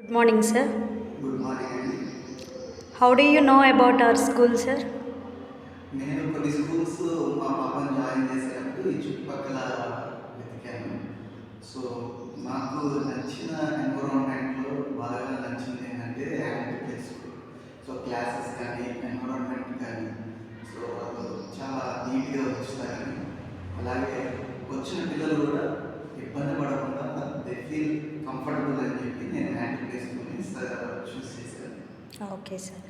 Good morning, sir. Good morning అండి. How do you know about our school, sir? నేను కొన్ని schools మా పాపని జాయిన్ చేసేటప్పుడు ఈ చుట్టుపక్కల వెతికాను. సో నాకు నచ్చిన ఎన్విరాన్మెంట్లో బాగా నచ్చింది ఏంటంటే యాక్టివిటీ స్కూల్. సో క్లాసెస్ కానీ ఎన్విరాన్మెంట్ కానీ సో వాళ్ళు చాలా నీట్గా వచ్చుతారని, అలాగే వచ్చిన పిల్లలు కూడా ఇబ్బంది పడకుండా దే ఫీల్ కంఫర్టబుల్ అని చెప్పి నేను యాక్టివిటీ స్కూల్ని చూస్ చేశాను. Okay sir.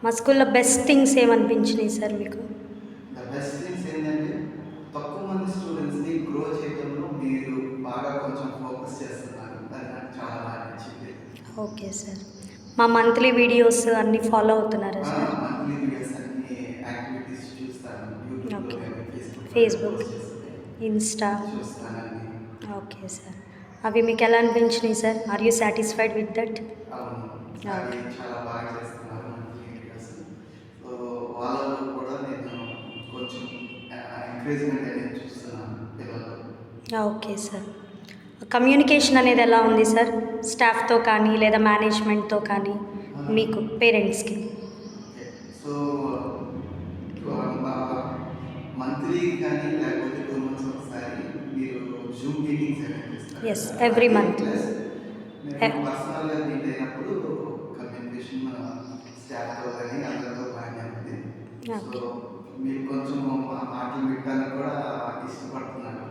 మా స్కూల్లో బెస్ట్ థింగ్స్ ఏమనిపించినాయి సార్ మీకు? ద బెస్ట్ థింగ్స్ ఏంటంటే తక్కువ మంది స్టూడెంట్స్ని గ్రో చేయడంలో మీరు బాగా కొంచెం ఫోకస్ చేస్తున్నారు. అది నాకు చాలా బాగా నచ్చింది. Okay sir. మా మంత్లీ వీడియోస్ అన్నీ ఫాలో అవుతున్నారా సార్? మంత్లీ వీడియోస్ అన్ని యాక్టివిటీస్ చూస్తాను. యూట్యూబ్లో ఓకే. కానీ ఫేస్బుక్, ఇన్స్టా. చూస్తానండి. Okay sir. అవి మీకు ఎలా అనిపించినాయి సార్? Are you satisfied with that? అవును, ఓకే. అది చాలా బాగా చేస్తున్నారు మంత్లీ వీడియోస్. సో వాళ్ళలో కూడా నేను కొంచెం ఎంకరేజ్మెంట్ అనేది చూస్తున్నాను పిల్లలు. Okay sir. కమ్యూనికేషన్ అనేది ఎలా ఉంది సార్? స్టాఫ్తో కానీ లేదా మేనేజ్మెంట్తో కానీ మీకు పేరెంట్స్కి? ఓకే. సో మంత్లీ కానీ లేకపోతే 2 months ఒకసారి మీరు జూమ్ మీటింగ్స్ అటెండ్ చేస్తారు. Yes, every month. ప్లస్ నేను పర్సనల్గా మీట్ అయినప్పుడు కమ్యూనికేషన్ స్టాఫ్తో కానీ అందరితో బాగానే ఉంది. సో మీరు కొంచెం ఆ మాటలు వినడానికి కూడా ఇష్టపడుతున్నారు.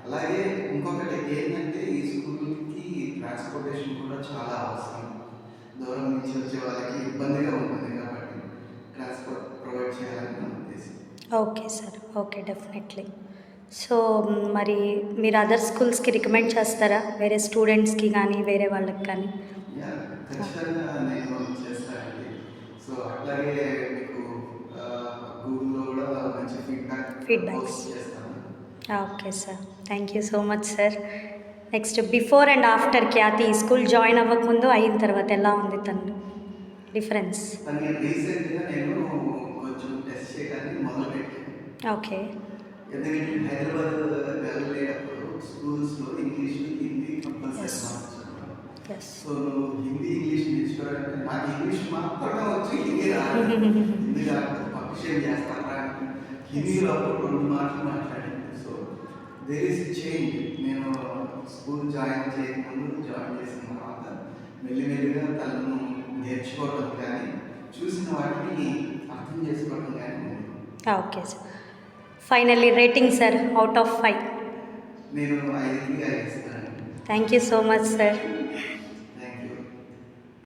అలాగే ఇంకొకటి ఏంటంటే ఈ స్కూల్కి ట్రాన్స్పోర్టేషన్ కూడా చాలా అవసరం. దూరం నుంచి వచ్చే వాళ్ళకి ఇబ్బందిగా ఉంటుంది కాబట్టి ట్రాన్స్పోర్ట్ ప్రొవైడ్ చేయాలని నా ఉద్దేశం. Okay sir. Okay, definitely. So మరి మీరు అదర్ స్కూల్స్కి రికమెండ్ చేస్తారా? వేరే స్టూడెంట్స్కి కానీ వేరే వాళ్ళకి కానీ? యా, ఖచ్చితంగా నేను చేస్తానండి. సో అట్లాగే మీకు గూగుల్లో కూడా మంచి ఫీడ్బ్యాక్స్ Feedbacks. చేస్తాను. Okay sir. Thank you so much sir. Next before and after Khyati school join అవ్వకముందు అయిన తర్వాత ఎలా ఉంది తను డిఫరెన్స్? కానీ రీసెంట్గా నేను కొంచెం టెస్ట్ చేయడానికి మొదలుపెట్టాను. ఓకే. ఎందుకంటే హైదరాబాద్ వెళ్ళేటప్పుడు స్కూల్స్లో ఇంగ్లీష్ హిందీ కంపల్సరీ Yes. మార్చుకున్నాను. ఎస్. సో నువ్వు హిందీ ఇంగ్లీష్ నేర్చుకోవాలంటే నాకు ఇంగ్లీష్ మాత్రమే వచ్చి హిందీ రాదు. హిందీ రాకపోతే పక్షం చేస్తారా అంటే హిందీలో అప్పుడు 2 మాటలు మాట్లాడింది. So there is change. నేను స్కూల్ జాయిన్ చేయకముందు జాయిన్ చేసిన తర్వాత మెల్లిమెల్లిగా తనను నేర్చుకోవడం కానీ చూసిన వాటిని అర్థం చేసుకోవడం కానీ ఉంది. Okay sir. Finally rating sir out of 5. నేను 5కి 5 ఇస్తాను. Thank you so much sir.